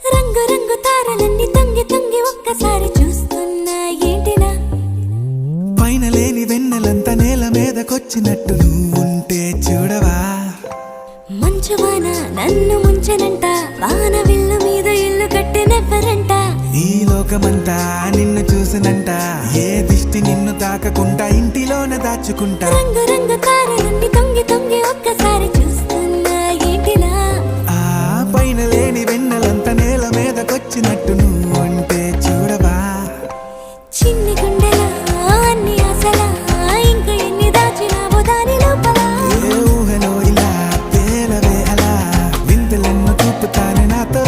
రంగు రంగు తారలన్నీ తొంగి తొంగి ఒక్కసారి చూస్తున్నా ఏంటినా పైన లేని వెన్నెలంతా నేల మీదకొచ్చినట్టు నువ్వుంటే చూడవా మంచువాన నన్ను ముంచనంట వాన విల్లు మీద ఇల్లు కట్టినెవ్వరంట ఈ లోకమంతా నిన్ను చూసినంట ఏ దిష్టి నిన్ను తాకకుండా ఇంటిలోన దాచుకుంటా రంగు రంగు తారలన్నీ తొంగి తొంగి ఒక్కసారి చూస్తున్నా ఏంటినా ఆ పైన లేని వెన్నెలంతా నేల మీదకొచ్చినట్టు నువ్వుంటే చూడవా చిన్ని గుండెలా అన్ని ఆశలా ఇంకా ఎన్ని దాచినావో దాని లోపల ఏ ఊహలో ఇలా తేలవే అలా వింతలెన్నో చూపుతానే నాతో